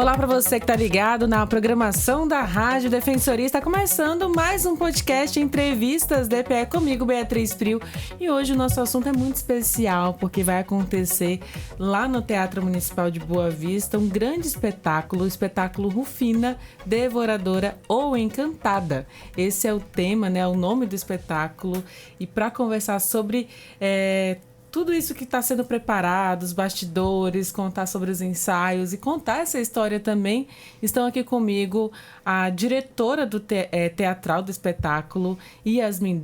Olá para você que está ligado na programação da Rádio Defensoria. Está começando mais um podcast Entrevistas DPE comigo, Beatriz Frio. E hoje o nosso assunto é muito especial, porque vai acontecer lá no Teatro Municipal de Boa Vista um grande espetáculo, o espetáculo Rufina, Devoradora ou Encantada. Esse é o tema, né, o nome do espetáculo. E para conversar sobre tudo isso que está sendo preparado, os bastidores, contar sobre os ensaios e contar essa história também, estão aqui comigo a diretora do teatral do espetáculo, Yasmin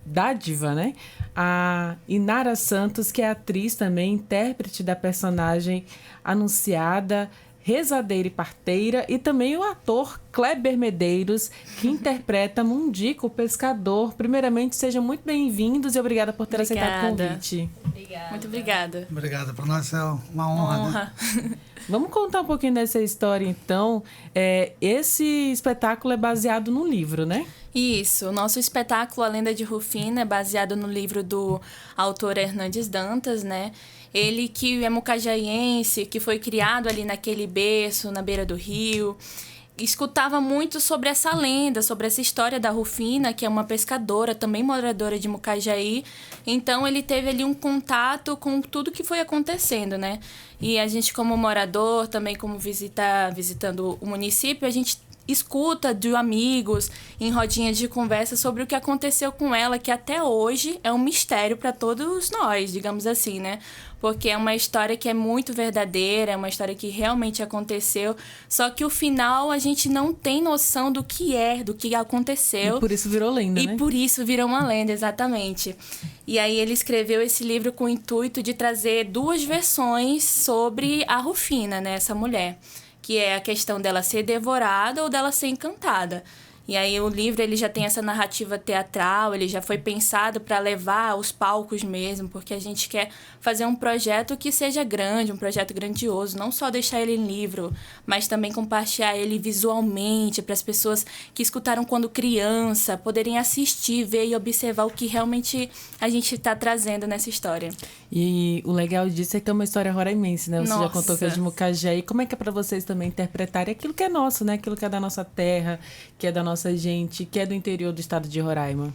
Dádiva, né? A Inara Santos, que é atriz também, intérprete da personagem anunciada, rezadeira e parteira, e também o ator Kleber Medeiros, que interpreta Mundico, o pescador. Primeiramente, sejam muito bem-vindos e obrigada por ter aceitado o convite. Obrigada. Muito obrigada. Obrigada. Para nós é uma honra. Né? Vamos contar um pouquinho dessa história, então. Esse espetáculo é baseado num livro, né? Isso. O nosso espetáculo, A Lenda de Rufina, é baseado no livro do autor Hernandes Dantas, né? Ele que é mucajaiense, que foi criado ali naquele berço, na beira do rio, escutava muito sobre essa lenda, sobre essa história da Rufina, que é uma pescadora, também moradora de Mucajaí. Então, ele teve ali um contato com tudo que foi acontecendo, né? E a gente, como morador, também como visitando o município, a gente escuta de amigos em rodinhas de conversa sobre o que aconteceu com ela, que até hoje é um mistério para todos nós, digamos assim, né? Porque é uma história que é muito verdadeira, é uma história que realmente aconteceu, só que o final a gente não tem noção do que aconteceu. E por isso virou lenda, né? E por isso virou uma lenda, exatamente. E aí ele escreveu esse livro com o intuito de trazer duas versões sobre a Rufina, né, essa mulher, que é a questão dela ser devorada ou dela ser encantada. E aí o livro ele já tem essa narrativa teatral, ele já foi pensado para levar aos palcos mesmo, porque a gente quer fazer um projeto que seja grande, um projeto grandioso, não só deixar ele em livro, mas também compartilhar ele visualmente para as pessoas que escutaram quando criança, poderem assistir, ver e observar o que realmente a gente está trazendo nessa história. E o legal disso é que é uma história roraimense, né? Você Nossa. já contou que é de Mucajaí. Como é que é para vocês também interpretarem aquilo que é nosso, né? Aquilo que é da nossa terra, que é da nossa gente, que é do interior do estado de Roraima?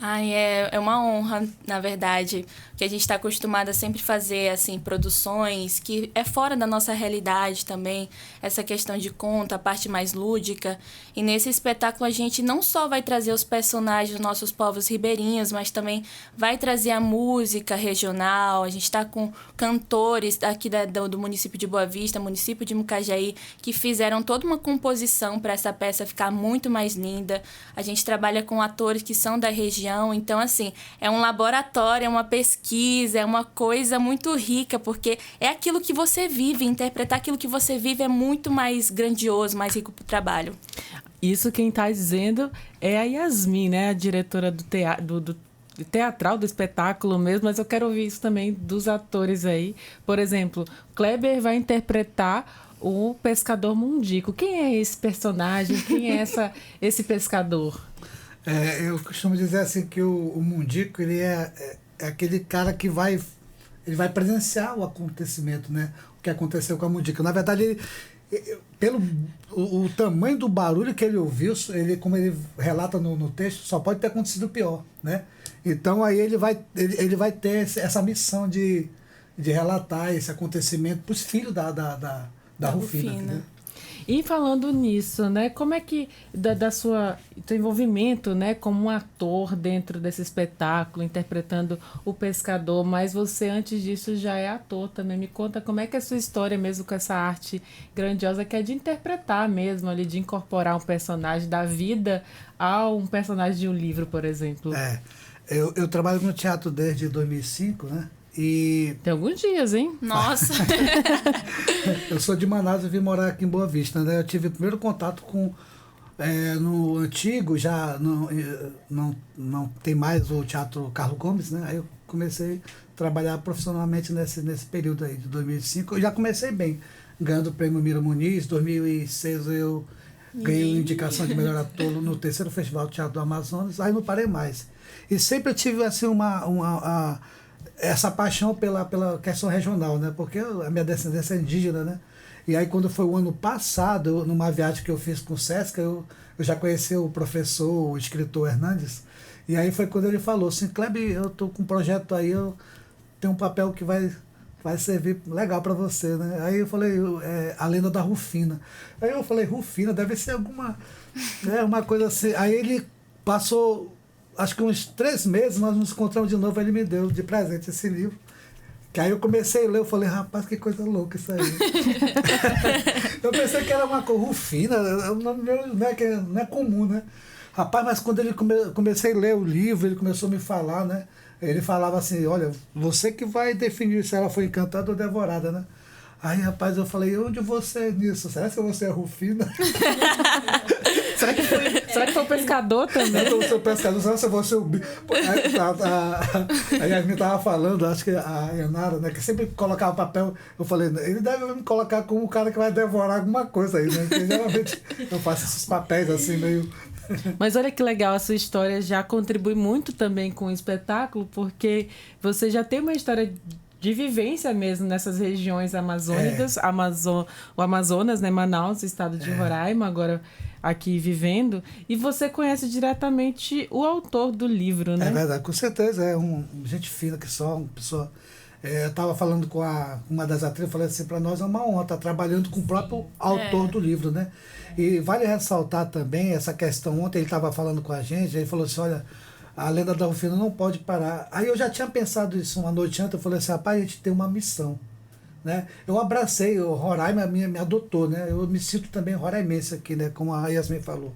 Ai, é uma honra, na verdade, que a gente está acostumado a sempre fazer, assim, produções que é fora da nossa realidade também, essa questão de conto, a parte mais lúdica. E nesse espetáculo a gente não só vai trazer os personagens dos nossos povos ribeirinhos, mas também vai trazer a música regional. A gente está com cantores aqui do município de Boa Vista, município de Mucajaí, que fizeram toda uma composição para essa peça ficar muito mais linda. A gente trabalha com atores que são da região. Então, assim, é um laboratório, é uma pesquisa, é uma coisa muito rica, porque é aquilo que você vive, interpretar aquilo que você vive é muito mais grandioso, mais rico para o trabalho. Isso quem está dizendo é a Yasmin, né? A diretora do teatral, do espetáculo mesmo, mas eu quero ouvir isso também dos atores aí. Por exemplo, Kleber vai interpretar o pescador Mundico. Quem é esse personagem? Quem é esse pescador? Eu costumo dizer assim que o Mundico ele é aquele cara que vai presenciar o acontecimento, né? O que aconteceu com a Mundica. Na verdade, pelo o tamanho do barulho que ele ouviu, como ele relata no texto, só pode ter acontecido pior, né? Então aí ele vai ter essa missão de relatar esse acontecimento para os filhos da Rufina. Né? E falando nisso, né, como é que do envolvimento, né, como um ator dentro desse espetáculo, interpretando o pescador, mas você antes disso já é ator também. Me conta como é que é a sua história mesmo com essa arte grandiosa que é de interpretar mesmo, ali, de incorporar um personagem da vida a um personagem de um livro, por exemplo. Eu trabalho no teatro desde 2005, né? E tem alguns dias, hein? Nossa! Eu sou de Manaus e vim morar aqui em Boa Vista, né? Eu tive o primeiro contato com... no antigo, já não tem mais o Teatro Carlos Gomes, né? Aí eu comecei a trabalhar profissionalmente nesse período aí, de 2005. Eu já comecei bem, ganhando o prêmio Mira Muniz. Em 2006 eu ganhei indicação de melhor ator no terceiro Festival do Teatro do Amazonas. Aí não parei mais. E sempre eu tive assim, essa paixão pela questão regional, né? Porque a minha descendência é indígena, né? E aí quando foi o ano passado, numa viagem que eu fiz com o Sesc, eu já conheci o professor, o escritor Hernandes, e aí foi quando ele falou assim, Kleber, eu tô com um projeto aí, eu tenho um papel que vai servir legal para você, né? Aí eu falei, a lenda da Rufina. Aí eu falei, Rufina, deve ser alguma, né, uma coisa assim. Aí ele passou, acho que uns 3 meses, nós nos encontramos de novo, ele me deu de presente esse livro. Que aí eu comecei a ler, eu falei, rapaz, que coisa louca isso aí. Eu pensei que era uma coisa, Rufina, o nome meu não é comum, né? Rapaz, mas quando ele comecei a ler o livro, ele começou a me falar, né? Ele falava assim, olha, você que vai definir se ela foi encantada ou devorada, né? Aí, rapaz, eu falei, onde você é nisso? Será que você é Rufina? Será que foi o pescador também? Eu sou pescador, será que você é o... A Yasmin estava falando, acho que a Yanara, né, que sempre colocava papel, eu falei, ele deve me colocar como um cara que vai devorar alguma coisa aí, né? Porque geralmente eu faço esses papéis assim, meio... Mas olha que legal, a sua história já contribui muito também com o espetáculo, porque você já tem uma história de vivência mesmo nessas regiões amazônicas, o Amazonas, né, Manaus, estado de Roraima, agora aqui vivendo, e você conhece diretamente o autor do livro, né? É verdade, com certeza, é gente fina que só, uma pessoa... eu estava falando com uma das atrizes, falei assim, para nós é uma honra estar trabalhando com o próprio autor do livro, né? E vale ressaltar também essa questão, ontem ele estava falando com a gente, ele falou assim, olha, a lenda da Rufina não pode parar. Aí eu já tinha pensado isso uma noite antes, eu falei assim, rapaz, a gente tem uma missão, né? Eu abracei, o Roraima me adotou, né? Eu me sinto também roraimense aqui, né? Como a Yasmin falou.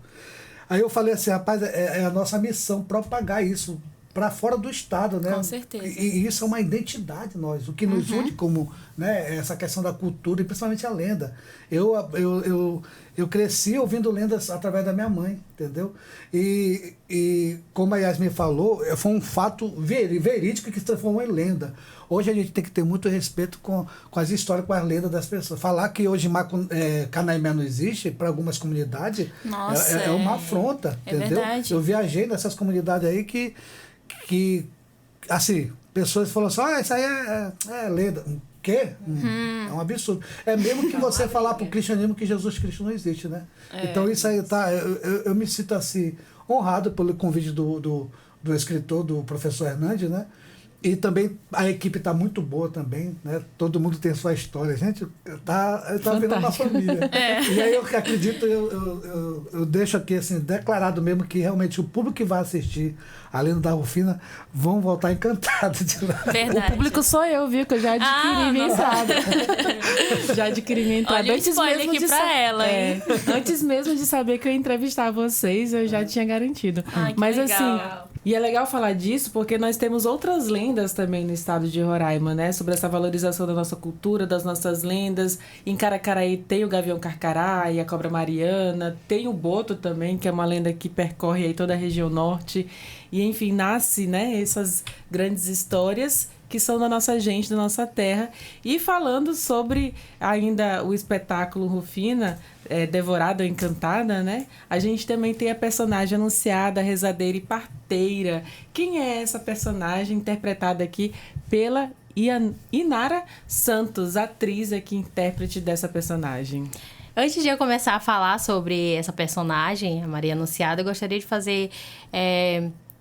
Aí eu falei assim, rapaz, é a nossa missão propagar isso para fora do estado, né? Com certeza. E isso é uma identidade nós, o que nos une como, né, essa questão da cultura e principalmente a lenda. Eu cresci ouvindo lendas através da minha mãe, entendeu? E como a Yasmin falou, foi um fato verídico que se transformou em lenda. Hoje a gente tem que ter muito respeito com as histórias, com as lendas das pessoas. Falar que hoje Canaimé não existe, para algumas comunidades, nossa, é uma afronta, entendeu? Verdade. Eu viajei nessas comunidades aí que assim, pessoas falam assim, isso aí é lenda. O quê? É um absurdo. É mesmo que você falar para o cristianismo que Jesus Cristo não existe, né? Então isso aí tá... Eu me sinto assim, honrado pelo convite do escritor, do professor Hernandes, né? E também a equipe está muito boa também, né? Todo mundo tem sua história. Gente, tá virando uma família. E aí eu acredito, eu deixo aqui assim, declarado mesmo que realmente o público que vai assistir a Lenda da Rufina vão voltar encantados de lá. Verdade. O público sou eu, viu? Que eu já adquiri minha entrada. Já adquiri minha entrada. Olha o spoiler aqui pra ela, hein? Antes mesmo de saber que eu ia entrevistar vocês, eu já tinha garantido. Ai, que Mas legal. assim... E é legal falar disso porque nós temos outras lendas também no estado de Roraima, né? Sobre essa valorização da nossa cultura, das nossas lendas. Em Caracaraí tem o Gavião Carcará e a Cobra Mariana. Tem o Boto também, que é uma lenda que percorre aí toda a região norte. E, enfim, nasce, né, essas grandes histórias que são da nossa gente, da nossa terra. E falando sobre ainda o espetáculo Rufina, Devorada ou Encantada, né? A gente também tem a personagem anunciada, rezadeira e parteira. Quem é essa personagem interpretada aqui pela Inara Santos, atriz aqui, intérprete dessa personagem? Antes de eu começar a falar sobre essa personagem, a Maria Anunciada, eu gostaria de fazer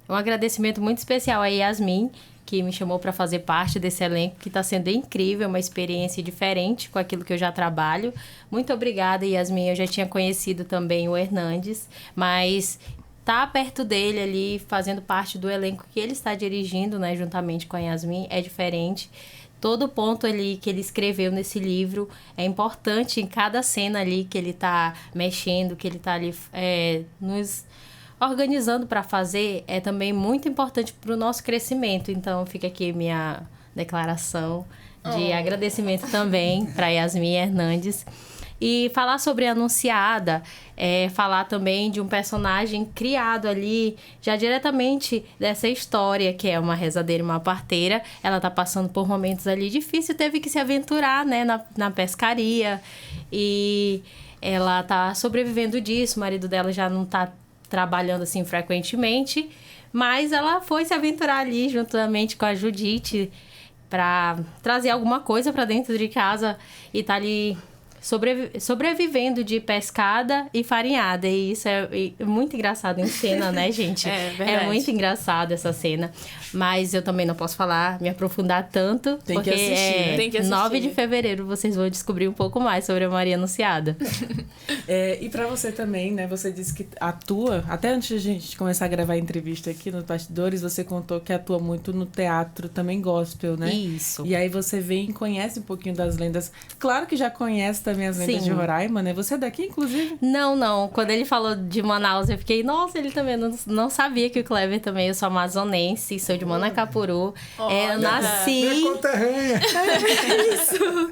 um agradecimento muito especial a Yasmin, que me chamou para fazer parte desse elenco, que está sendo incrível, uma experiência diferente com aquilo que eu já trabalho. Muito obrigada, Yasmin. Eu já tinha conhecido também o Hernandes, mas tá perto dele ali, fazendo parte do elenco que ele está dirigindo, né, juntamente com a Yasmin, é diferente. Todo ponto ali que ele escreveu nesse livro é importante em cada cena ali que ele está mexendo, que ele está ali nos organizando para fazer, é também muito importante para o nosso crescimento. Então, fica aqui minha declaração de agradecimento também para Yasmin Hernandes. E falar sobre a Anunciada falar também de um personagem criado ali, já diretamente dessa história, que é uma rezadeira e uma parteira. Ela tá passando por momentos ali difíceis, teve que se aventurar, né, na pescaria. E ela tá sobrevivendo disso, o marido dela já não tá trabalhando assim frequentemente, Mas ela foi se aventurar ali juntamente com a Judite para trazer alguma coisa para dentro de casa e tá ali sobrevivendo de pescada e farinhada. E isso é muito engraçado em cena, né, gente? Verdade. Muito engraçado essa cena. Mas eu também não posso falar, me aprofundar tanto. Tem que assistir. Tem que assistir. 9 de fevereiro vocês vão descobrir um pouco mais sobre a Maria Anunciada. E pra você também, né? Você disse que atua, até antes de a gente começar a gravar a entrevista aqui nos bastidores, você contou que atua muito no teatro também gospel, né? Isso. E aí você vem e conhece um pouquinho das lendas. Claro que já conhece também as lendas Sim. de Roraima, né? Você é daqui, inclusive? Não. Quando ele falou de Manaus, eu fiquei, nossa, ele também não sabia que o Kleber também, eu sou amazonense, sou de Manacapuru. Eu nasci... Minha conterrânea. Isso.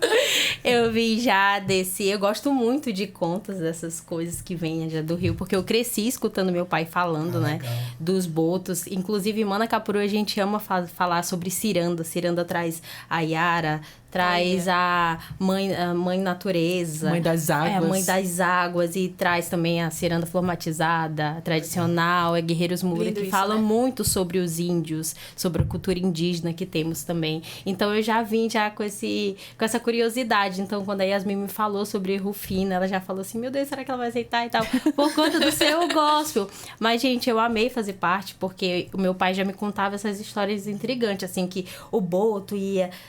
Eu vim já desse... Eu gosto muito de contas dessas coisas que vêm já do Rio, porque eu cresci escutando meu pai falando, né? Legal. Dos botos. Inclusive, em Manacapuru, a gente ama falar sobre ciranda. Ciranda traz a Yara, traz a mãe natureza. Mãe das águas. É, a mãe das águas. E traz também a ciranda formatizada, tradicional. É Guerreiros Mura, Lindo que isso, fala né? muito sobre os índios, sobre a cultura indígena que temos também. Então, eu já vim já com essa curiosidade. Então, quando a Yasmin me falou sobre Rufina, ela já falou assim, meu Deus, será que ela vai aceitar e tal? Por conta do seu gospel. Mas, gente, eu amei fazer parte, porque o meu pai já me contava essas histórias intrigantes, assim, que o boto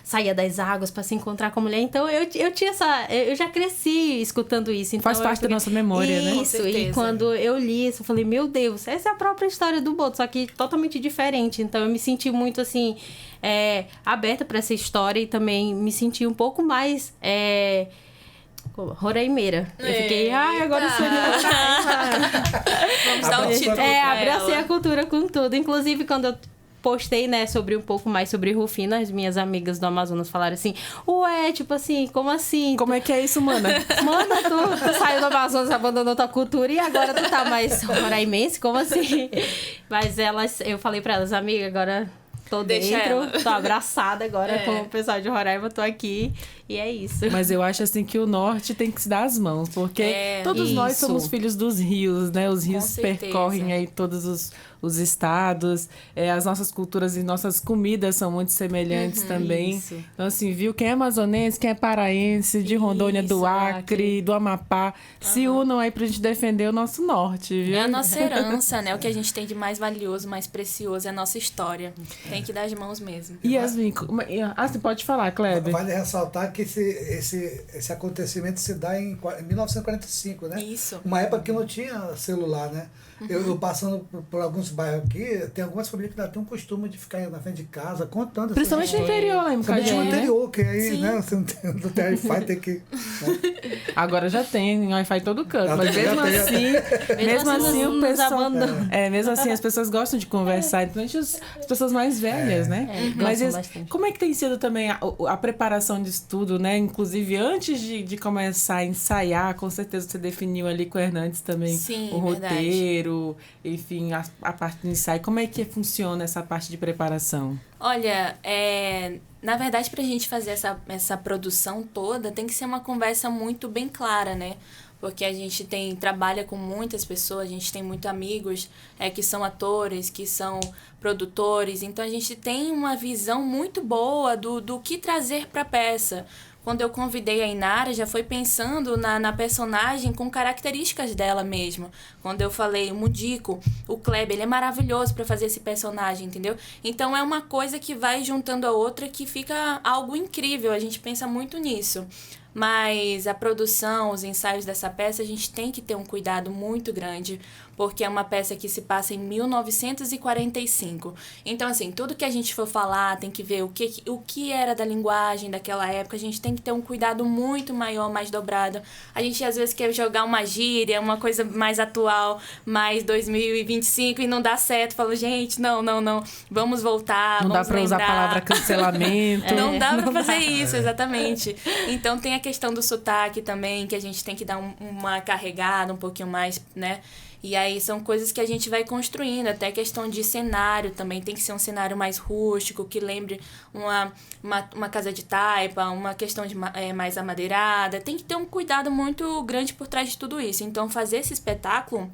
saía das águas para se encontrar com a mulher. Então, eu tinha eu já cresci escutando isso. Então, Faz parte da nossa memória, né? Com Isso, certeza. e quando eu li isso, eu falei, meu Deus, essa é a própria história do boto, só que totalmente diferente. Então, eu me senti muito, assim, aberta para essa história e também me senti um pouco mais... roraimeira. Eu fiquei, agora eu sou de Roraima. Vamos dar um Abraçou título a pra Abracei ela. a cultura com tudo. Inclusive, quando eu postei, né, sobre um pouco mais sobre Rufina, as minhas amigas do Amazonas falaram assim, tipo assim, como assim? Como é que é isso, mana? Mano, tu saiu do Amazonas, abandonou tua cultura e agora tu tá mais roraimense? Como assim? Mas eu falei pra elas, amiga, agora tô Deixa dentro, ela. tô abraçada agora com o pessoal de Roraima, tô aqui e é isso. Mas eu acho assim que o norte tem que se dar as mãos, porque todos nós isso. somos filhos dos rios, né? Os rios certeza. percorrem aí todos os estados, as nossas culturas e nossas comidas são muito semelhantes também. isso. Então, assim, viu? Quem é amazonense, quem é paraense, de Rondônia, do Isso, Acre, do Amapá, se unam aí pra gente defender o nosso norte, viu? É a nossa herança, né? O que a gente tem de mais valioso, mais precioso é a nossa história. Tem que dar as mãos mesmo. E Yasmin, você pode falar, Kleber? Vale ressaltar que esse acontecimento se dá em 1945, né? Isso. Uma época que não tinha celular, né? Eu passando por alguns bairros aqui, tem algumas famílias que ainda têm um costume de ficar na frente de casa contando essas Principalmente no histórias. interior, lá em Principalmente no Mucajaí, né? interior, que aí, Sim. né, você não tem Wi-Fi, tem que... Né? Agora já tem Wi-Fi em todo canto, Já mas tem, mesmo já tem. assim, mesmo assim o nos pessoal, abandonam. mesmo assim as pessoas gostam de conversar, principalmente as pessoas mais velhas, né? Mas gostam bastante. como é que tem sido também a preparação de estudo, né? Inclusive antes de começar a ensaiar, com certeza você definiu ali com o Hernandes também Sim, o verdade. roteiro, enfim, a parte do ensaio. Como é que funciona essa parte de preparação? Olha, na verdade, pra gente fazer essa produção toda, tem que ser uma conversa muito bem clara, né? Porque a gente trabalha com muitas pessoas, a gente tem muitos amigos que são atores, que são produtores, então a gente tem uma visão muito boa do que trazer pra peça. Quando eu convidei a Inara, já foi pensando na personagem com características dela mesmo. Quando eu falei o Mundico, o Kleber, ele é maravilhoso para fazer esse personagem, entendeu? Então é uma coisa que vai juntando a outra que fica algo incrível, a gente pensa muito nisso. Mas a produção, os ensaios dessa peça, a gente tem que ter um cuidado muito grande, porque é uma peça que se passa em 1945. Então, assim, tudo que a gente for falar, tem que ver o que era da linguagem daquela época, a gente tem que ter um cuidado muito maior, mais dobrado. A gente, às vezes, quer jogar uma gíria, uma coisa mais atual, mais 2025, e não dá certo. Falo, gente, não, vamos voltar, Não vamos dá pra usar a lembrar. palavra cancelamento. Não dá pra fazer isso, exatamente. Então tem a questão do sotaque também, que a gente tem que dar uma carregada um pouquinho mais, né? E aí são coisas que a gente vai construindo, até a questão de cenário também, tem que ser um cenário mais rústico, que lembre uma casa de taipa, uma questão de mais amadeirada. Tem que ter um cuidado muito grande por trás de tudo isso. Então fazer esse espetáculo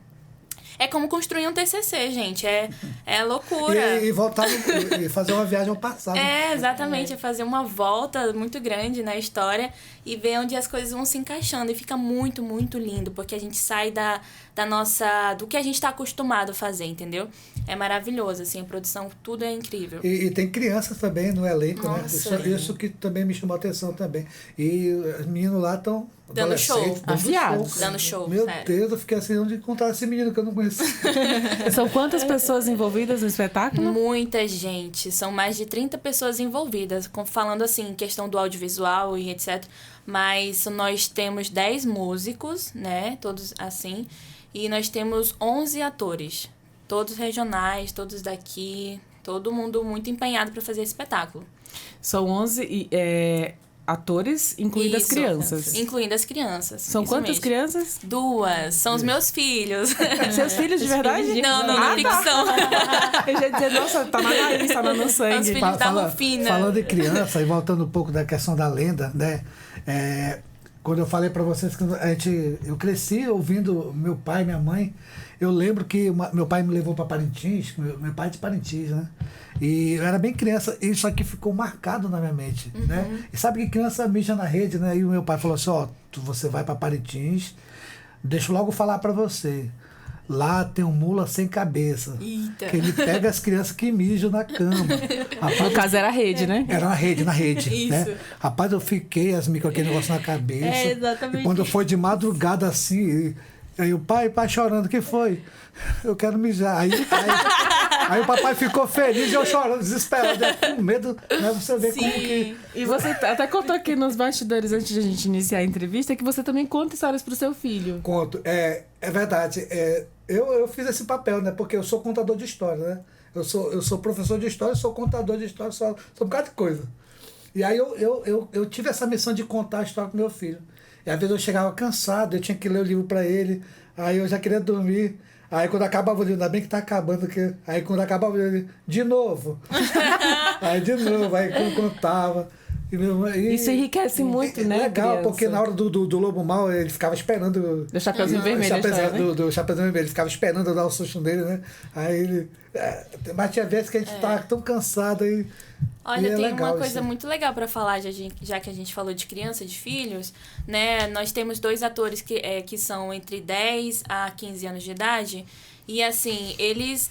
É como construir um TCC, gente. É loucura. E voltar e fazer uma viagem ao passado. Exatamente. É fazer uma volta muito grande na história e ver onde as coisas vão se encaixando. E fica muito, muito lindo, porque a gente sai do que a gente está acostumado a fazer, entendeu? É maravilhoso, assim, a produção, tudo é incrível. E tem crianças também no elenco, Nossa, né? Isso que também me chamou a atenção também. E os meninos lá estão dando show. Afiados. Dando show, Meu sério. Deus, eu fiquei assim, onde encontrar esse menino que eu não conheço. São quantas pessoas envolvidas no espetáculo? Muita gente. São mais de 30 pessoas envolvidas. Falando assim, em questão do audiovisual e etc. Mas nós temos 10 músicos, né? Todos assim. E nós temos 11 atores. Todos regionais, todos daqui. Todo mundo muito empenhado para fazer esse espetáculo. São 11 atores, incluindo as crianças. Incluindo as crianças. São isso quantas mesmo. crianças? 2. São os meus filhos. Seus filhos de verdade? Não, na ficção. Eu já ia dizer, nossa, tá na raiz, tá no sangue. Os filhos da Rufina. Falando em criança, e voltando um pouco da questão da lenda, né? Quando eu falei para vocês que eu cresci ouvindo meu pai e minha mãe, eu lembro que meu pai me levou para Parintins, meu pai é de Parintins, né? E eu era bem criança, e isso aqui ficou marcado na minha mente, né? E sabe que criança mija na rede, né? E o meu pai falou assim, você vai para Parintins, deixa eu logo falar para você. Lá tem um mula sem cabeça. Eita. Que ele pega as crianças que mijam na cama. Rapaz, No caso era a rede, né? era na rede, Isso. né? Rapaz, eu fiquei com aquele negócio na cabeça. Exatamente. E quando foi de madrugada assim, aí o pai chorando, o que foi? Eu quero mijar. Aí o papai ficou feliz e eu chorando, desesperado, com medo, né? Você vê como que... E você até contou aqui nos bastidores, antes de a gente iniciar a entrevista, que você também conta histórias pro seu filho. Conto. É verdade. Eu fiz esse papel, né? Porque eu sou contador de história, né? Eu sou professor de história, sou contador de história, sou um bocado de coisa. E aí eu tive essa missão de contar a história pro meu filho. E às vezes eu chegava cansado, eu tinha que ler o livro para ele, aí eu já queria dormir. Aí quando acabava o livro, ainda bem que tá acabando, aí quando acabava o livro, de novo. Aí quando contava. Isso enriquece muito, né? Legal, criança? porque na hora do Lobo Mal, ele ficava esperando. Do Chapeuzinho Vermelho. Do Chapeuzinho Vermelho, ele ficava esperando eu dar o susto nele, né? Aí ele. Mas tinha vezes que a gente tava tão cansado aí. Olha, tem legal uma coisa isso. muito legal para falar, já que a gente falou de criança, de filhos, né? Nós temos 2 atores que são entre 10 a 15 anos de idade. E assim, eles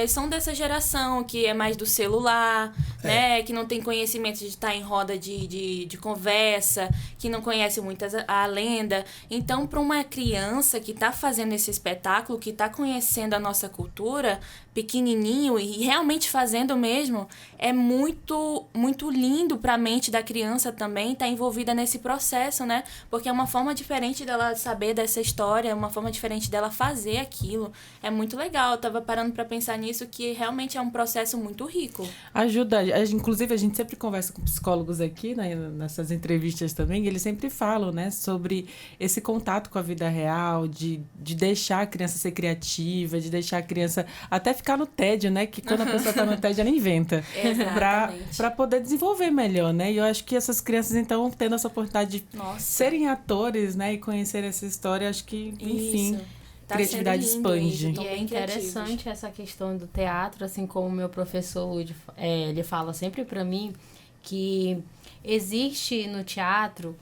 são dessa geração que é mais do celular, né? Que não tem conhecimento de estar em roda de conversa, que não conhece muito a lenda. Então, para uma criança que está fazendo esse espetáculo, que está conhecendo a nossa cultura, pequenininho e realmente fazendo mesmo, é muito, muito lindo para a mente da criança também estar envolvida nesse processo, né? Porque é uma forma diferente dela saber dessa história, é uma forma diferente dela fazer aquilo. É muito legal, eu tava parando para pensar nisso, que realmente é um processo muito rico. Ajuda, inclusive a gente sempre conversa com psicólogos aqui, né, nessas entrevistas também, e eles sempre falam, né, sobre esse contato com a vida real, de deixar a criança ser criativa, de deixar a criança até ficar no tédio, né, que quando a pessoa tá no tédio ela inventa. Exatamente. Pra poder desenvolver melhor, né, e eu acho que essas crianças, então, tendo essa oportunidade de serem atores, né, e conhecer essa história, acho que, enfim... Isso. Tá criatividade expande. Isso, E é interessante essa questão do teatro, assim como o meu professor Lud, ele fala sempre para mim que existe no teatro,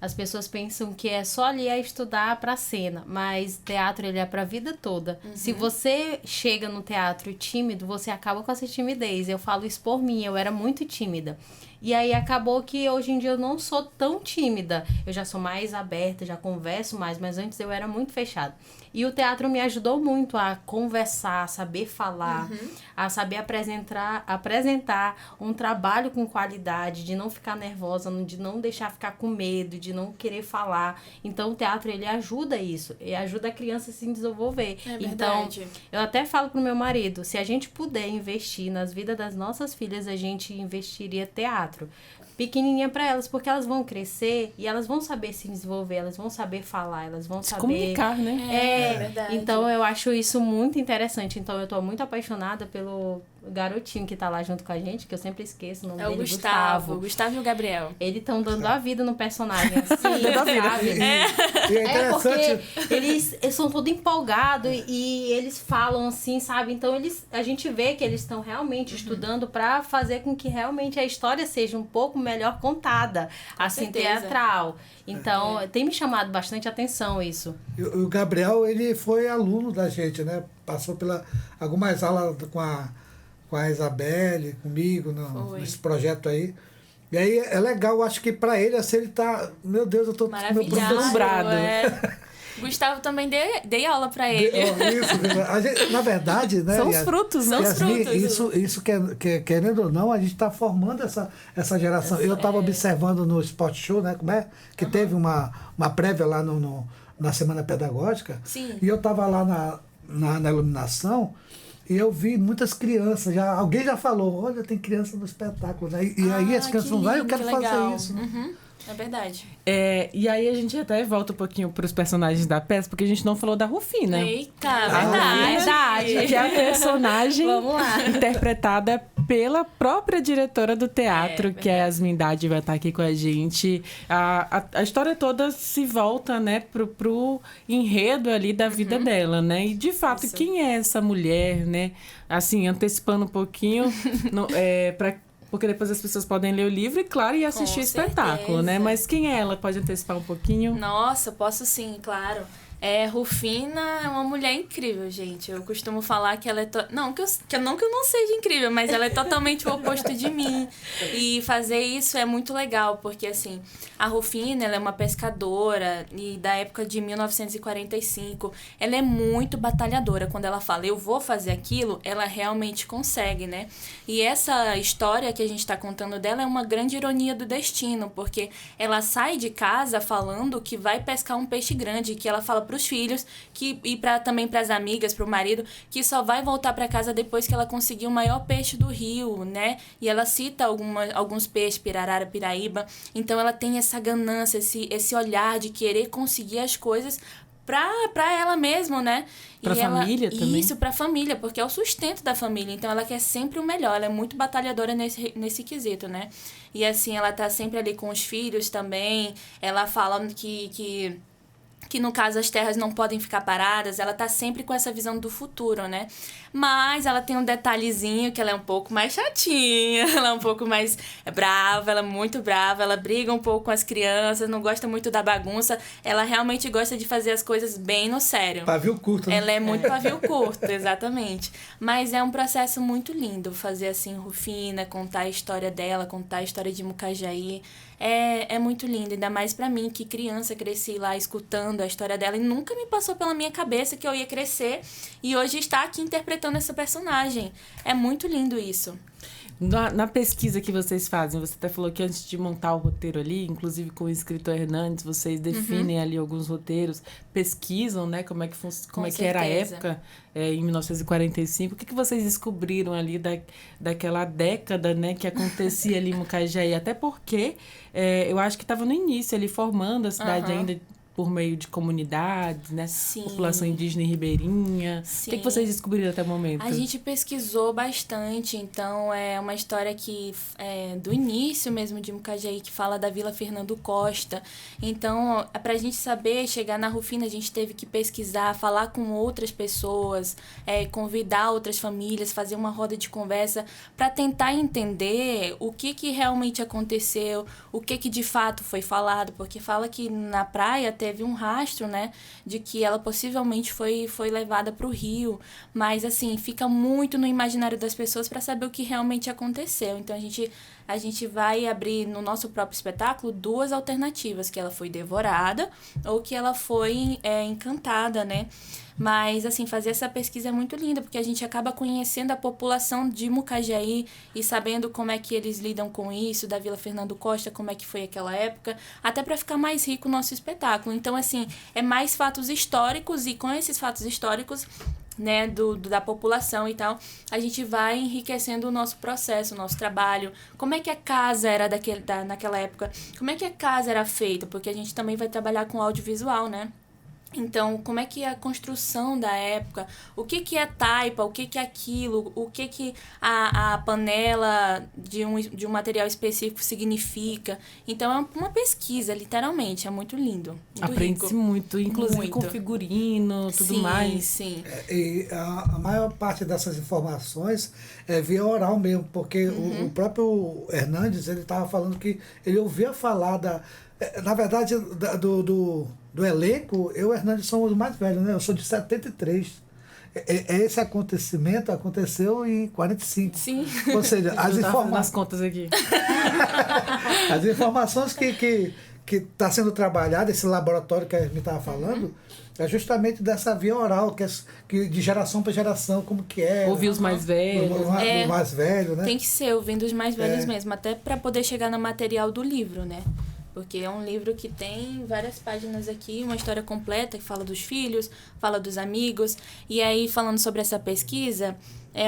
as pessoas pensam que é só ali a estudar para cena, mas teatro ele é para a vida toda. Se você chega no teatro tímido, você acaba com essa timidez. Eu falo isso por mim, eu era muito tímida. E aí acabou que hoje em dia eu não sou tão tímida. Eu já sou mais aberta, já converso mais, mas antes eu era muito fechada. E o teatro me ajudou muito a conversar, a saber falar, a saber apresentar um trabalho com qualidade, de não ficar nervosa, de não deixar ficar com medo, de não querer falar. Então o teatro ele ajuda isso, e ajuda a criança a se desenvolver. Então eu até falo pro meu marido, se a gente puder investir nas vidas das nossas filhas, a gente investiria teatro. Pequenininha para elas, porque elas vão crescer e elas vão saber se desenvolver, elas vão saber falar, elas vão saber... comunicar, né? É verdade. Então eu acho isso muito interessante. Então eu tô muito apaixonada garotinho que tá lá junto com a gente, que eu sempre esqueço o nome É o dele, Gustavo. Gustavo e o Gabriel. Eles estão dando a vida no personagem, assim, Dando a vida. sabe? E é É interessante. porque eles são todos empolgados e eles falam assim, sabe? Então a gente vê que eles estão realmente estudando para fazer com que realmente a história seja um pouco melhor contada, assim, certeza. teatral. Então, tem me chamado bastante atenção isso. E o Gabriel, ele foi aluno da gente, né? Passou pela algumas aulas com a Isabelle, comigo, nesse projeto aí. E aí é legal, acho que pra ele, assim, ele tá... Meu Deus, eu tô com meu Maravilhoso. deslumbrado. Gustavo também dei aula pra ele. Isso, a gente, na verdade, né? São os frutos, né? São os Yasmin, frutos. isso querendo ou não, a gente está formando essa geração. Eu estava observando no Sport Show, né? Como é? Que teve uma prévia lá na Semana Pedagógica. Sim. E eu estava lá na iluminação e eu vi muitas crianças. Alguém já falou, olha, tem criança no espetáculo, né? E aí as crianças falam, eu quero fazer isso. Né? Uhum. É verdade. E aí a gente até volta um pouquinho pros personagens da peça, porque a gente não falou da Rufina. Eita, verdade. Que é a personagem Vamos lá. interpretada pela própria diretora do teatro, que é a Yasmin Dade, vai estar aqui com a gente. A história toda se volta, né, pro enredo ali da vida dela, né? E, de fato, Isso. quem é essa mulher, né? Assim, antecipando um pouquinho, porque depois as pessoas podem ler o livro e, claro, e assistir Com o espetáculo, né? certeza. Mas quem é ela? Pode antecipar um pouquinho? Nossa, posso sim, claro. Rufina é uma mulher incrível, gente. Eu costumo falar que ela é... Não que eu não seja incrível, mas ela é totalmente o oposto de mim. E fazer isso é muito legal, porque, assim, a Rufina, ela é uma pescadora e da época de 1945. Ela é muito batalhadora. Quando ela fala, eu vou fazer aquilo, ela realmente consegue, né? E essa história que a gente tá contando dela é uma grande ironia do destino, porque ela sai de casa falando que vai pescar um peixe grande, que ela fala pros filhos e também pras amigas, pro marido, que só vai voltar para casa depois que ela conseguir o maior peixe do rio, né? E ela cita alguns peixes, pirarara, piraíba. Então ela tem essa ganância, esse olhar de querer conseguir as coisas pra ela mesma, né? Pra família também. Isso, pra família, porque é o sustento da família. Então, ela quer sempre o melhor. Ela é muito batalhadora nesse quesito, né? E, assim, ela tá sempre ali com os filhos também. Ela fala que no caso as terras não podem ficar paradas, ela tá sempre com essa visão do futuro, né? Mas ela tem um detalhezinho que ela é um pouco mais chatinha, ela é um pouco mais brava, ela é muito brava, ela briga um pouco com as crianças, não gosta muito da bagunça, ela realmente gosta de fazer as coisas bem no sério. Pavio curto, né? Ela é muito pavio curto, exatamente. Mas é um processo muito lindo fazer assim, Rufina, contar a história dela, contar a história de Mucajaí. É muito lindo, ainda mais pra mim, que criança, cresci lá escutando a história dela e nunca me passou pela minha cabeça que eu ia crescer e hoje estar aqui interpretando essa personagem. É muito lindo isso. Na pesquisa que vocês fazem, você até falou que antes de montar o roteiro ali, inclusive com o escritor Hernandes, vocês definem ali alguns roteiros, pesquisam, né, como é que era a época em 1945. O que vocês descobriram ali daquela década, né, que acontecia ali em Mucajaí? Até porque eu acho que estava no início ali, formando a cidade ainda por meio de comunidades, né? Sim. População indígena e ribeirinha. Sim. O que vocês descobriram até o momento? A gente pesquisou bastante, então é uma história que do início mesmo de Mucajaí, que fala da Vila Fernando Costa. Então, pra gente saber, chegar na Rufina, a gente teve que pesquisar, falar com outras pessoas, convidar outras famílias, fazer uma roda de conversa para tentar entender o que realmente aconteceu, o que de fato foi falado, porque fala que na praia teve um rastro, né, de que ela possivelmente foi levada para o rio, mas assim, fica muito no imaginário das pessoas para saber o que realmente aconteceu. Então a gente vai abrir no nosso próprio espetáculo 2 alternativas, que ela foi devorada ou que ela foi encantada, né? Mas, assim, fazer essa pesquisa é muito linda, porque a gente acaba conhecendo a população de Mucajaí e sabendo como é que eles lidam com isso, da Vila Fernando Costa, como é que foi aquela época, até para ficar mais rico o nosso espetáculo. Então, assim, é mais fatos históricos e com esses fatos históricos, né, da população e tal, a gente vai enriquecendo o nosso processo, o nosso trabalho. Como é que a casa era naquela época? Como é que a casa era feita? Porque a gente também vai trabalhar com audiovisual, né? Então, como é que é a construção da época, o que é taipa, o que é aquilo, o que a panela de um material específico significa. Então, é uma pesquisa, literalmente, é muito lindo. Aprende-se muito, inclusive muito. com figurino, tudo sim, mais. Sim, E a maior parte dessas informações é via oral mesmo, porque o próprio Hernandes, ele estava falando que ele ouvia falar na verdade, do elenco, eu e o Hernandes somos os mais velhos, né? Eu sou de 73. Esse acontecimento aconteceu em 45. Sim. Ou seja, as Nas contas aqui. as informações que está sendo trabalhada, esse laboratório que a gente estava falando, é justamente dessa via oral, que de geração para geração, como que é. Ouvir os mais velhos. O mais velho, né? Tem que ser ouvindo os mais velhos mesmo, até para poder chegar no material do livro, né? Porque é um livro que tem várias páginas aqui, uma história completa que fala dos filhos, fala dos amigos. E aí, falando sobre essa pesquisa,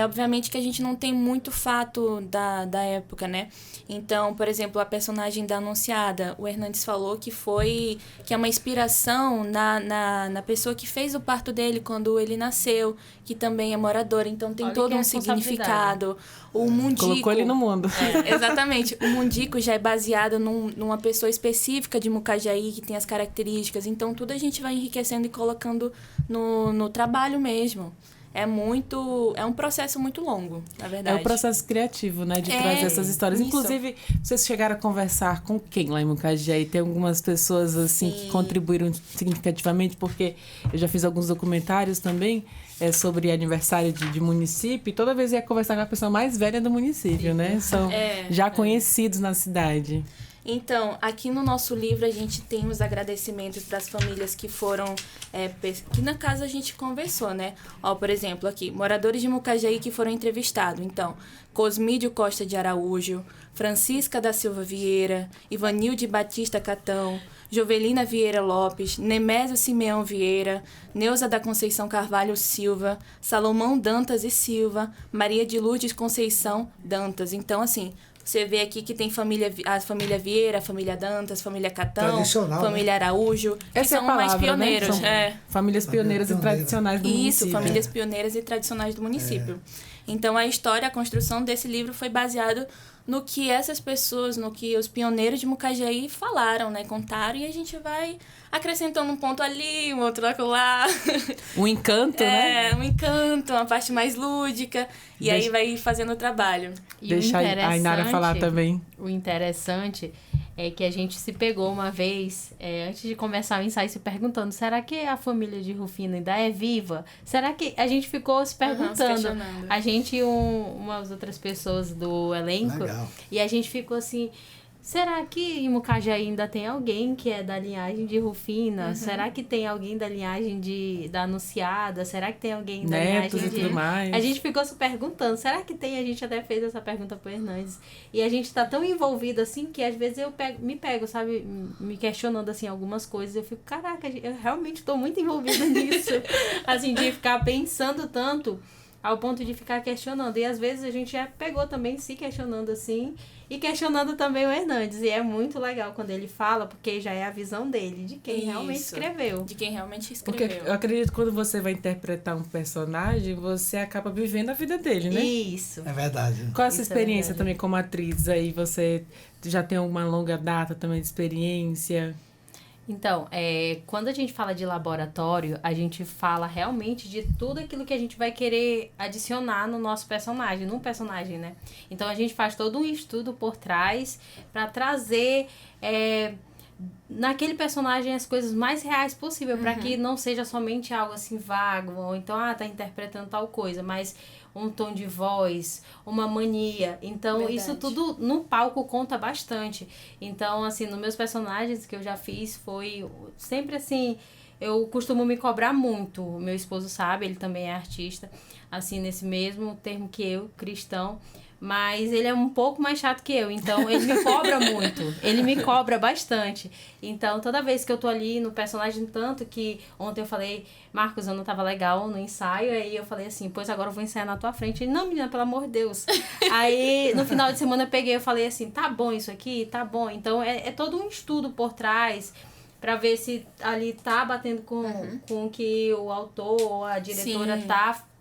obviamente que a gente não tem muito fato da época, né? Então, por exemplo, a personagem da Anunciada, o Hernandes falou que é uma inspiração na pessoa que fez o parto dele quando ele nasceu, que também é moradora. Então, tem todo um significado. O Mundico... Colocou ele no mundo. Exatamente. O Mundico já é baseado numa pessoa específica de Mucajaí, que tem as características. Então, tudo a gente vai enriquecendo e colocando no trabalho mesmo. É um processo muito longo, na verdade. É o processo criativo, né? De trazer essas histórias. Isso. Inclusive, vocês chegaram a conversar com quem lá em Mucajaí? Tem algumas pessoas, assim, que contribuíram significativamente, porque eu já fiz alguns documentários também sobre aniversário de município, e toda vez eu ia conversar com a pessoa mais velha do município, né? São já conhecidos na cidade. Então, aqui no nosso livro a gente tem os agradecimentos para as famílias que foram, que na casa a gente conversou, né? Ó, por exemplo, aqui, moradores de Mucajaí que foram entrevistados. Então, Cosmídio Costa de Araújo, Francisca da Silva Vieira, Ivanilde Batista Catão, Jovelina Vieira Lopes, Nemésio Simeão Vieira, Neuza da Conceição Carvalho Silva, Salomão Dantas e Silva, Maria de Lourdes Conceição Dantas. Então, assim, você vê aqui que tem a família Vieira, a família Dantas, a família Catão, família Araújo, que são mais pioneiros. Né? São famílias pioneiras e tradicionais do município. Isso, famílias pioneiras e tradicionais do município. Então, a história, a construção desse livro foi baseado no que essas pessoas, no que os pioneiros de Mucajaí falaram, né? Contaram, e a gente vai acrescentando um ponto ali, um outro lá. Um encanto, né? Um encanto, uma parte mais lúdica. E aí vai fazendo o trabalho. E deixa a Inara falar também. O interessante é que a gente se pegou uma vez, antes de começar o ensaio, se perguntando, será que a família de Rufino ainda é viva? Será que... A gente ficou se perguntando. A gente e umas outras pessoas do elenco. Legal. E a gente ficou assim... Será que em Mucajaí ainda tem alguém que é da linhagem de Rufina? Será que tem alguém da linhagem da Anunciada? Será que tem alguém da Netos linhagem e tudo mais? A gente ficou se perguntando, será que tem? A gente até fez essa pergunta pro Hernandes. E a gente tá tão envolvido assim que às vezes eu me pego, sabe? Me questionando assim algumas coisas. Eu fico, caraca, eu realmente tô muito envolvida nisso. Assim, de ficar pensando tanto ao ponto de ficar questionando. E às vezes a gente já pegou também se questionando assim, e questionando também o Hernandes. E é muito legal quando ele fala, porque já é a visão dele, de quem realmente escreveu. De quem realmente escreveu. Porque eu acredito que quando você vai interpretar um personagem, você acaba vivendo a vida dele, né? Isso. É verdade. Qual é a sua Isso experiência também como atriz? Aí você já tem uma longa data também de experiência? Então, quando a gente fala de laboratório, a gente fala realmente de tudo aquilo que a gente vai querer adicionar no nosso personagem, num personagem, né? Então, a gente faz todo um estudo por trás para trazer naquele personagem as coisas mais reais possível, para que não seja somente algo assim vago, ou então, tá interpretando tal coisa, mas um tom de voz, uma mania. Então, Verdade. Isso tudo no palco conta bastante. Então, assim, nos meus personagens que eu já fiz, foi sempre assim... Eu costumo me cobrar muito. O meu esposo sabe, ele também é artista, assim, nesse mesmo termo que eu, cristão. Mas ele é um pouco mais chato que eu, então ele me cobra muito. Ele me cobra bastante. Então, toda vez que eu tô ali no personagem, tanto que ontem eu falei, Marcos, eu não tava legal no ensaio, aí eu falei assim, pois agora eu vou ensaiar na tua frente. Ele, não, menina, pelo amor de Deus. Aí, no final de semana eu peguei, eu falei assim, tá bom isso aqui? Tá bom. Então, é todo um estudo por trás, para ver se ali tá batendo com o que o autor ou a diretora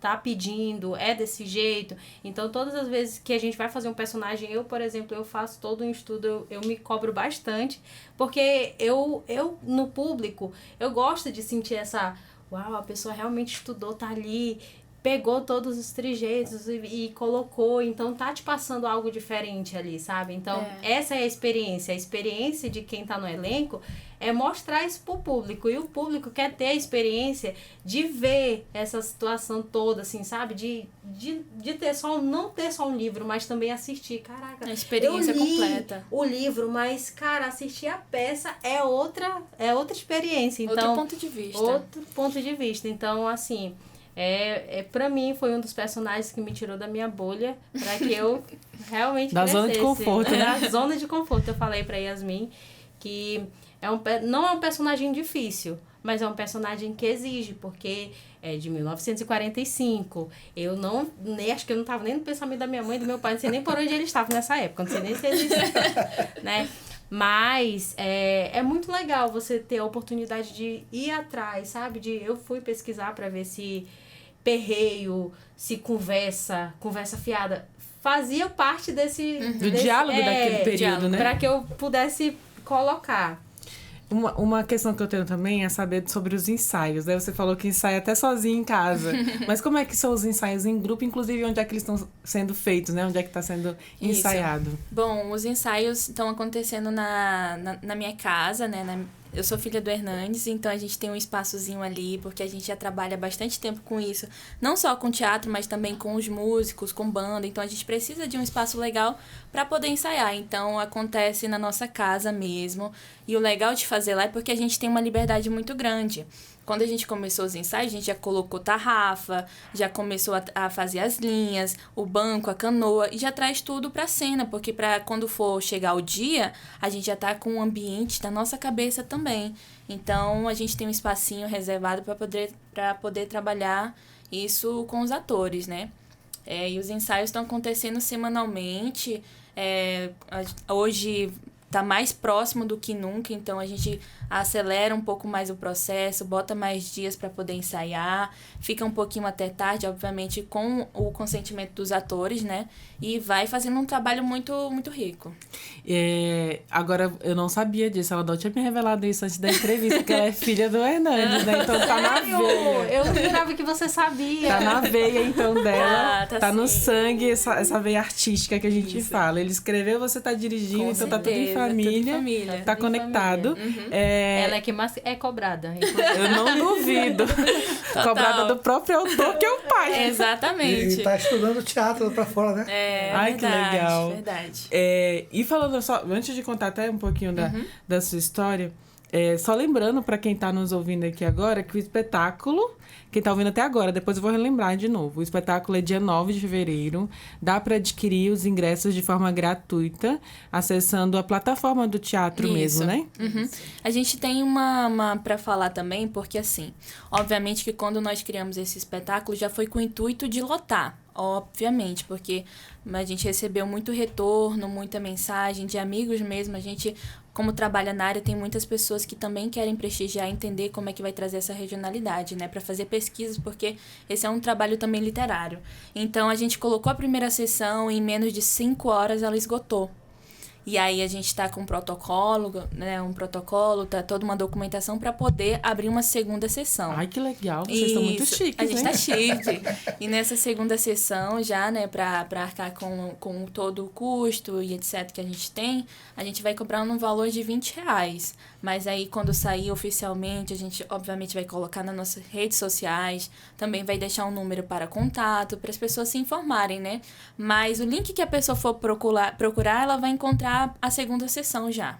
tá pedindo, é desse jeito. Então, todas as vezes que a gente vai fazer um personagem, eu, por exemplo, eu faço todo um estudo, eu me cobro bastante, porque eu no público, eu gosto de sentir essa, uau, a pessoa realmente estudou, tá ali, pegou todos os trejeitos e colocou, então tá te passando algo diferente ali, sabe? Então, essa é a experiência de quem tá no elenco é mostrar isso pro público, e o público quer ter a experiência de ver essa situação toda, assim, sabe? De ter não ter só um livro, mas também assistir, caraca, a experiência completa. O livro, mas, cara, assistir a peça é outra experiência, então... Outro ponto de vista. Então, assim... pra mim foi um dos personagens que me tirou da minha bolha para que eu realmente da zona de conforto, né? Da zona de conforto. Eu falei para Yasmin que não é um personagem difícil, mas é um personagem que exige, porque é de 1945. Eu acho que eu não estava nem no pensamento da minha mãe e do meu pai, não sei nem por onde eles estavam nessa época, não sei nem se eles... né? Mas é muito legal você ter a oportunidade de ir atrás, sabe? Eu fui pesquisar para ver se perreio, se conversa fiada, fazia parte do diálogo daquele período, né? Para que eu pudesse colocar. Uma questão que eu tenho também é saber sobre os ensaios. Daí você falou que ensaia até sozinho em casa. Mas como é que são os ensaios em grupo? Inclusive, onde é que eles estão sendo feitos, né? Onde é que está sendo ensaiado? Isso. Bom, os ensaios estão acontecendo na minha casa, né? Eu sou filha do Hernandes, então a gente tem um espaçozinho ali, porque a gente já trabalha bastante tempo com isso. Não só com teatro, mas também com os músicos, com banda. Então a gente precisa de um espaço legal para poder ensaiar. Então acontece na nossa casa mesmo. E o legal de fazer lá é porque a gente tem uma liberdade muito grande. Quando a gente começou os ensaios, a gente já colocou tarrafa, já começou a fazer as linhas, o banco, a canoa, e já traz tudo pra cena, porque quando for chegar o dia, a gente já tá com o ambiente da nossa cabeça também. Então, a gente tem um espacinho reservado para poder trabalhar isso com os atores, né? E os ensaios estão acontecendo semanalmente. Hoje tá mais próximo do que nunca, então a gente acelera um pouco mais o processo, bota mais dias para poder ensaiar, fica um pouquinho até tarde, obviamente, com o consentimento dos atores, né? E vai fazendo um trabalho muito, muito rico. Agora, eu não sabia disso, ela não tinha me revelado isso antes da entrevista, que ela é filha do Hernandes, né? Então tá na veia. Eu jurava que você sabia. Tá na veia, então, dela. Tá no sim. sangue essa veia artística que a gente fala. Ele escreveu, você tá dirigindo, Com então certeza, tá tudo em família. Tá conectado. Ela é que mais é cobrada. Eu não duvido. Cobrada do próprio autor, que é o pai. Exatamente. E tá estudando teatro pra fora, né? Ai, que legal. Verdade. E falando só, antes de contar até um pouquinho da sua história, só lembrando para quem tá nos ouvindo aqui agora, que o espetáculo, quem tá ouvindo até agora, depois eu vou relembrar de novo. O espetáculo é dia 9 de fevereiro. Dá para adquirir os ingressos de forma gratuita, acessando a plataforma do teatro mesmo, né? Uhum. A gente tem uma para falar também, porque assim, obviamente que quando nós criamos esse espetáculo, já foi com o intuito de lotar. Obviamente, porque a gente recebeu muito retorno, muita mensagem de amigos mesmo. A gente, como trabalha na área, tem muitas pessoas que também querem prestigiar, entender como é que vai trazer essa regionalidade, né? Para fazer pesquisas, porque esse é um trabalho também literário. Então, a gente colocou a primeira sessão e em menos de 5 horas ela esgotou. E aí a gente está com um protocolo, tá toda uma documentação para poder abrir uma segunda sessão. Ai, que legal, vocês estão muito chiques, a gente né? tá chique. E nessa segunda sessão já, né, para arcar com todo o custo e etc que a gente vai cobrar um valor de R$20. Mas aí quando sair oficialmente, a gente obviamente vai colocar nas nossas redes sociais, também vai deixar um número para contato, para as pessoas se informarem, né? Mas o link que a pessoa for procurar, ela vai encontrar a segunda sessão já.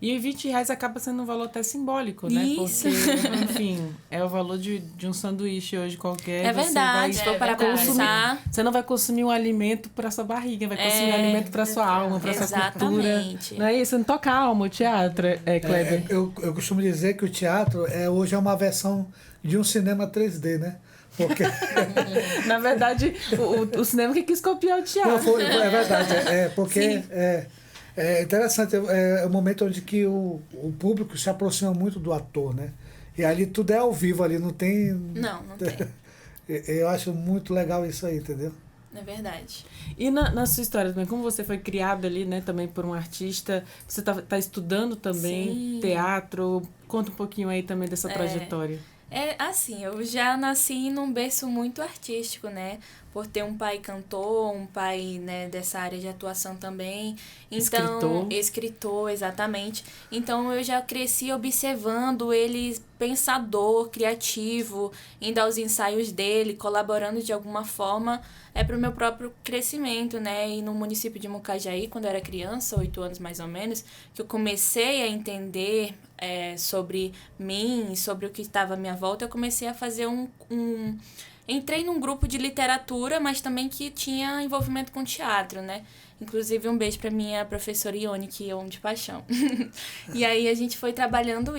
E R$20 acaba sendo um valor até simbólico, né? Isso. Porque, enfim, é o valor de um sanduíche hoje qualquer. É verdade, Você se for para pensar. Você não vai consumir um alimento para sua barriga, vai consumir um alimento para sua alma, para sua cultura. Exatamente. Não é isso? Não toca a alma, o teatro, Kleber. Eu costumo dizer que o teatro hoje é uma versão de um cinema 3D, né? Porque... Na verdade, o cinema que quis copiar o teatro. Não, é verdade. Porque É interessante, é o momento onde que o público se aproxima muito do ator, né? E ali tudo é ao vivo, ali não tem... Não tem. Eu acho muito legal isso aí, entendeu? É verdade. E na sua história também, como você foi criado ali, né, também por um artista, você tá estudando também Sim. teatro, conta um pouquinho aí também dessa trajetória. É assim, eu já nasci num berço muito artístico, né? Por ter um pai cantor, um pai, né, dessa área de atuação também. Então, escritor, exatamente. Então eu já cresci observando ele pensador, criativo, indo aos ensaios dele, colaborando de alguma forma para o meu próprio crescimento, né? E no município de Mucajaí, quando eu era criança, 8 anos mais ou menos, que eu comecei a entender sobre mim, sobre o que estava à minha volta, eu comecei a fazer Entrei num grupo de literatura, mas também que tinha envolvimento com teatro, né? Inclusive, um beijo pra minha professora Ione, que eu amo de paixão. E aí, a gente foi trabalhando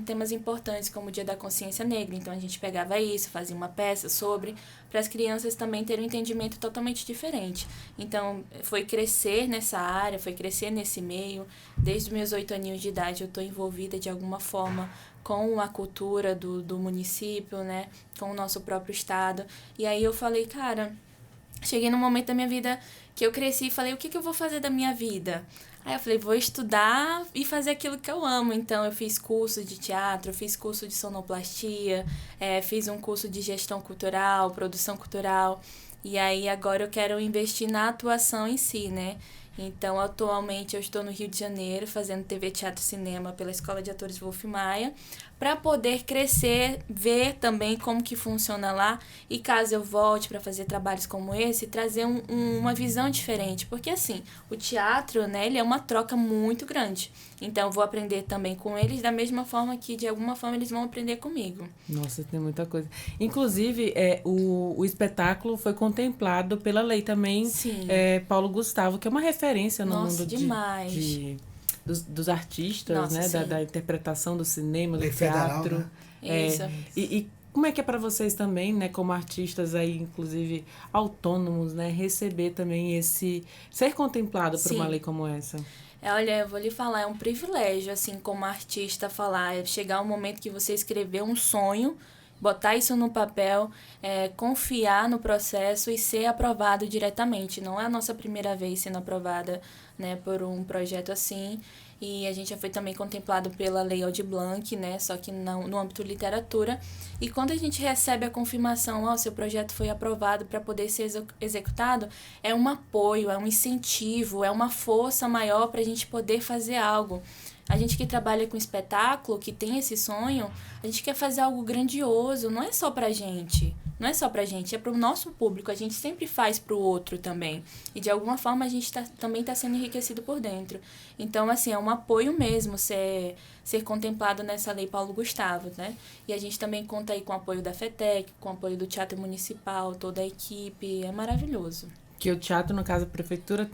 temas importantes, como o Dia da Consciência Negra. Então, a gente pegava isso, fazia uma peça sobre, para as crianças também terem um entendimento totalmente diferente. Então, foi crescer nessa área, foi crescer nesse meio. Desde os meus 8 aninhos de idade, eu estou envolvida de alguma forma com a cultura do município, né? Com o nosso próprio estado. E aí, eu falei, cara, cheguei num momento da minha vida que eu cresci e falei, o que eu vou fazer da minha vida? Aí eu falei, vou estudar e fazer aquilo que eu amo. Então, eu fiz curso de teatro, fiz curso de sonoplastia, fiz um curso de gestão cultural, produção cultural. E aí, agora eu quero investir na atuação em si, né? Então, atualmente, eu estou no Rio de Janeiro, fazendo TV, teatro e cinema pela Escola de Atores Wolf Maia, para poder crescer, ver também como que funciona lá e caso eu volte para fazer trabalhos como esse, trazer uma visão diferente, porque assim, o teatro, né, ele é uma troca muito grande, então eu vou aprender também com eles da mesma forma que de alguma forma eles vão aprender comigo. Nossa, tem muita coisa. Inclusive, o espetáculo foi contemplado pela lei também, Paulo Gustavo, que é uma referência no mundo demais. Dos artistas, Nossa, né? Da interpretação do cinema, do Lei teatro. Federal, né? Isso. E como é que é para vocês também, né? Como artistas aí, inclusive autônomos, né? Receber também ser contemplado por uma lei como essa? Olha, eu vou lhe falar, é um privilégio, assim, como artista, chegar um momento que você escreveu um sonho, botar isso no papel, confiar no processo e ser aprovado diretamente. Não é a nossa primeira vez sendo aprovada, né, por um projeto assim. E a gente já foi também contemplado pela Lei Aldir Blanc, né, só que no âmbito literatura. E quando a gente recebe a confirmação, seu projeto foi aprovado para poder ser executado, é um apoio, é um incentivo, é uma força maior para a gente poder fazer algo. A gente que trabalha com espetáculo, que tem esse sonho, a gente quer fazer algo grandioso, não é só pra gente. Não é só pra gente, é pro nosso público. A gente sempre faz pro outro também. E de alguma forma a gente também tá sendo enriquecido por dentro. Então, assim, é um apoio mesmo ser contemplado nessa lei Paulo Gustavo, né? E a gente também conta aí com o apoio da FETEC, com o apoio do Teatro Municipal, toda a equipe. É maravilhoso. Que o teatro, no caso, a prefeitura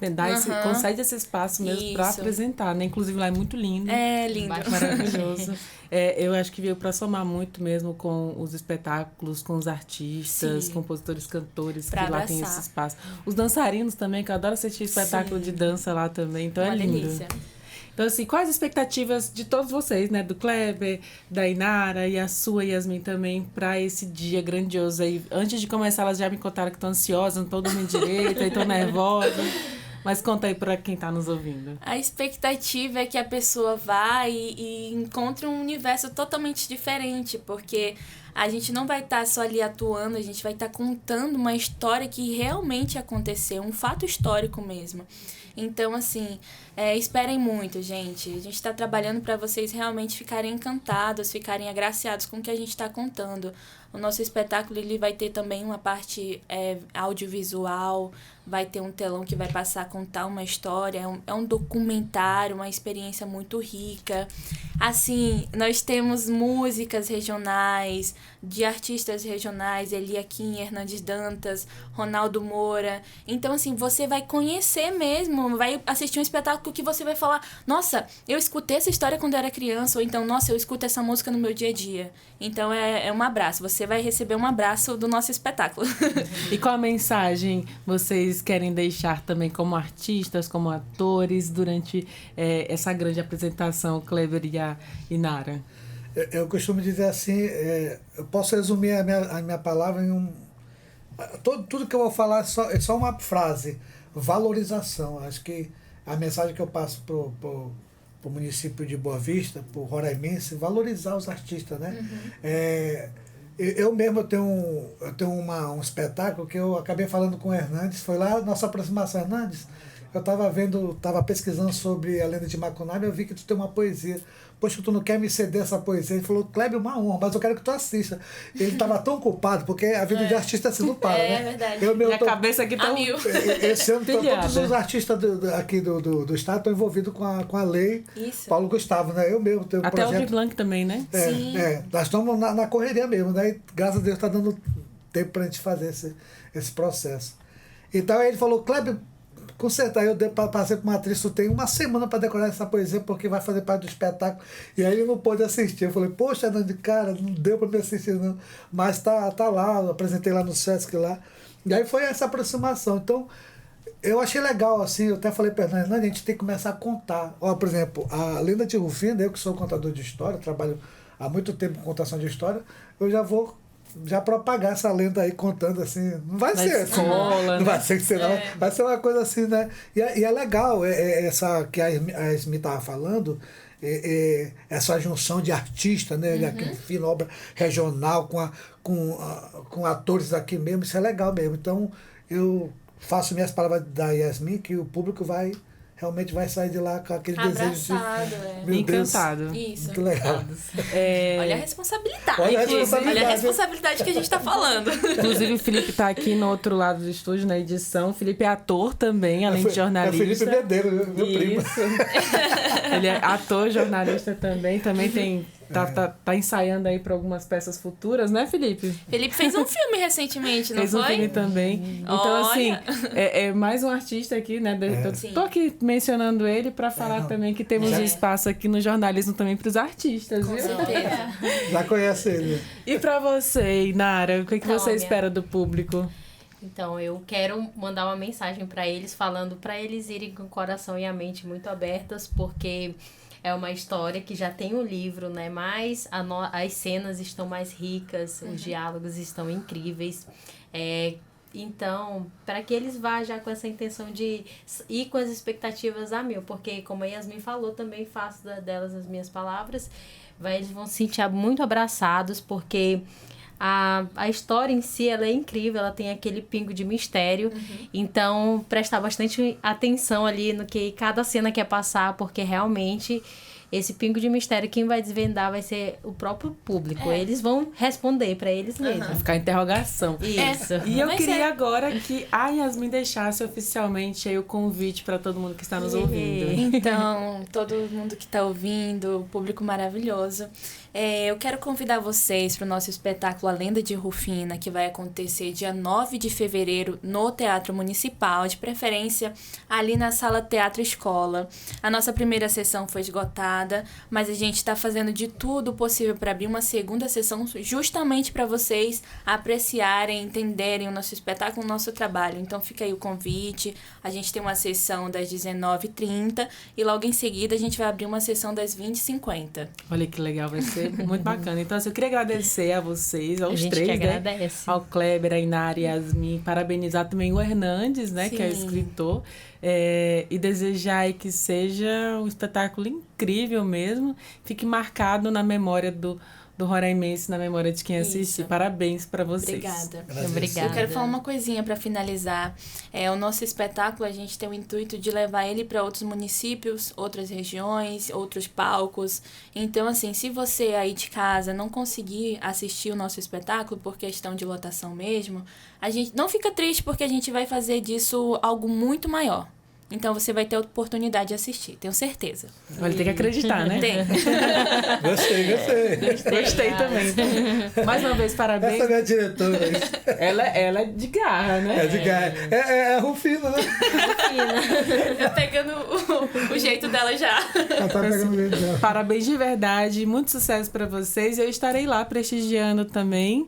concede esse espaço mesmo para apresentar, né? Inclusive lá é muito lindo. É lindo. Maravilhoso. Eu acho que veio para somar muito mesmo com os espetáculos, com os artistas, compositores, cantores, pra que lá tem esse espaço. Os dançarinos também, que eu adoro assistir espetáculo de dança lá também, então é lindo. Delícia. Então, assim, quais as expectativas de todos vocês, né? Do Kleber, da Inara e a sua, Yasmin, também, para esse dia grandioso aí? Antes de começar, elas já me contaram que estão ansiosas, não estão dormindo direito, aí estão nervosas. Mas conta aí para quem está nos ouvindo. A expectativa é que a pessoa vá e encontre um universo totalmente diferente, porque a gente não vai estar só ali atuando, a gente vai estar contando uma história que realmente aconteceu, um fato histórico mesmo. Então, assim, esperem muito, gente. A gente está trabalhando para vocês realmente ficarem encantados, ficarem agraciados com o que a gente está contando. O nosso espetáculo ele vai ter também uma parte audiovisual, vai ter um telão que vai passar a contar uma história, é um documentário, uma experiência muito rica. Assim, nós temos músicas regionais, de artistas regionais, Eliakim, Hernandes Dantas, Ronaldo Moura. Então, assim, você vai conhecer mesmo, vai assistir um espetáculo que você vai falar, nossa, eu escutei essa história quando eu era criança, ou então, nossa, eu escuto essa música no meu dia a dia. Então, é um abraço. Você vai receber um abraço do nosso espetáculo. E qual a mensagem vocês querem deixar também como artistas, como atores, durante essa grande apresentação, Kleber e a Nara? Eu costumo dizer assim, eu posso resumir a minha palavra em tudo que eu vou falar é só uma frase: valorização. Acho que a mensagem que eu passo pro município de Boa Vista, pro roraimense, valorizar os artistas, né? Eu mesmo tenho um espetáculo que eu acabei falando com o Hernandes, foi lá nossa aproximação. Hernandes, eu estava pesquisando sobre a lenda de Macunaíma, eu vi que tu tem uma poesia. Poxa, tu não quer me ceder essa poesia? Ele falou, Kleber, uma honra, mas eu quero que tu assista. Ele estava tão culpado, porque a vida de artista assim não para, né? É verdade. Minha cabeça aqui tá esse ano todos os artistas aqui do estado estão envolvidos com a lei. Isso. Paulo Gustavo, né? Eu mesmo tenho um Até projeto. o Blanc também, né? Sim. Nós estamos na correria mesmo, né? E, graças a Deus está dando tempo para a gente fazer esse processo. Então aí ele falou, Kleber, com certeza, eu passei para uma atriz, tu tem uma semana para decorar essa poesia, porque vai fazer parte do espetáculo. E aí ele não pôde assistir. Eu falei, poxa, Nando, cara, não deu para me assistir, não. Mas tá lá, eu apresentei lá no Sesc lá. E aí foi essa aproximação. Então, eu achei legal, assim, eu até falei para Hernandes, a gente tem que começar a contar. Ó, por exemplo, a Lenda de Rufina, eu que sou contador de história, trabalho há muito tempo com contação de história, eu já vou propagar essa lenda aí contando assim, não vai ser assim, não vai ser que será, vai ser uma coisa assim, né? E é legal, essa que a Esmi estava falando, essa junção de artistas, né? Aqui no fino, obra regional com atores aqui mesmo, isso é legal mesmo. Então eu faço minhas palavras da Yasmin, que o público realmente vai sair de lá com aquele desejo de... Encantado. Deus, Isso. muito legal. Olha a responsabilidade. Olha a responsabilidade que a gente está falando. Inclusive, o Felipe está aqui no outro lado do estúdio, na edição. O Felipe é ator também, além de jornalista. É Felipe Medeiro, meu primo. Ele é ator, jornalista também. Também tem... Tá ensaiando aí para algumas peças futuras, né, Felipe? Felipe fez um filme recentemente, não foi? Fez um filme também. Então, olha. assim, é mais um artista aqui, né? Tô aqui mencionando ele para falar também que temos um espaço aqui no jornalismo também para os artistas, Com viu? certeza. Já conhece ele. E para você, Nara, o que Então, você espera do público? Então, eu quero mandar uma mensagem para eles, falando para eles irem com o coração e a mente muito abertas, porque... é uma história que já tem o livro, né? Mas as cenas estão mais ricas, os diálogos estão incríveis. Então, para que eles vá já com essa intenção de ir com as expectativas a mil, porque como a Yasmin falou, também faço delas as minhas palavras, eles vão se sentir muito abraçados, porque... A história em si, ela é incrível, ela tem aquele pingo de mistério. Então, prestar bastante atenção ali no que cada cena quer passar, porque realmente esse pingo de mistério, quem vai desvendar vai ser o próprio público. Eles vão responder para eles mesmos. Vai ficar interrogação. Isso. E eu queria agora que a Yasmin deixasse oficialmente aí o convite para todo mundo que está nos ouvindo. Então, todo mundo que está ouvindo, o público maravilhoso. Eu quero convidar vocês para o nosso espetáculo A Lenda de Rufina, que vai acontecer dia 9 de fevereiro no Teatro Municipal, de preferência ali na Sala Teatro Escola. A nossa primeira sessão foi esgotada, mas a gente está fazendo de tudo possível para abrir uma segunda sessão justamente para vocês apreciarem, entenderem o nosso espetáculo, o nosso trabalho. Então fica aí o convite. A gente tem uma sessão das 19h30 e logo em seguida a gente vai abrir uma sessão das 20h50. Olha que legal, vai ser muito bacana. Então, assim, eu queria agradecer a vocês, aos três, que né? agradece. Ao Kleber, a Inara e a Yasmin. Parabenizar também o Hernandes, né? Sim. Que é o escritor. E desejar aí que seja um espetáculo incrível mesmo. Fique marcado na memória do roraimense, na memória de quem assistiu. Parabéns para vocês. Obrigada. Obrigada. Eu quero falar uma coisinha para finalizar. O nosso espetáculo, a gente tem o intuito de levar ele para outros municípios, outras regiões, outros palcos. Então, assim, se você aí de casa não conseguir assistir o nosso espetáculo por questão de lotação mesmo, a gente não fica triste, porque a gente vai fazer disso algo muito maior. Então você vai ter a oportunidade de assistir, tenho certeza. Vai ter que acreditar, né? Tem. Gostei também. Mais uma vez, parabéns. Essa é a minha diretora. Ela é de garra, né? É de garra. É a Rufina, né? Eu pegando o jeito dela já. Ela tá pegando o jeito dela. Parabéns de verdade, muito sucesso para vocês. Eu estarei lá prestigiando também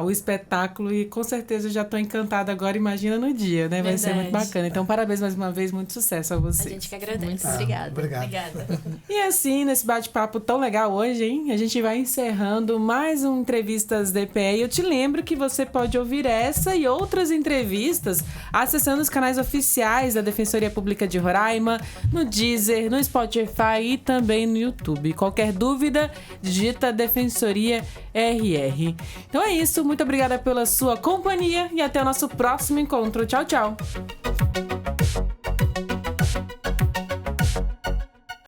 o espetáculo e com certeza eu já estou encantada agora, imagina no dia, né? Vai ser muito bacana. Então, parabéns mais uma vez, muito sucesso a vocês. A gente que agradece. Muito obrigada. Obrigado. E assim, nesse bate-papo tão legal hoje, hein? A gente vai encerrando mais um Entrevistas DPE. E eu te lembro que você pode ouvir essa e outras entrevistas acessando os canais oficiais da Defensoria Pública de Roraima, no Deezer, no Spotify e também no YouTube. Qualquer dúvida, digita Defensoria RR. Então é isso, muito obrigada pela sua companhia e até o nosso próximo encontro. Tchau, tchau!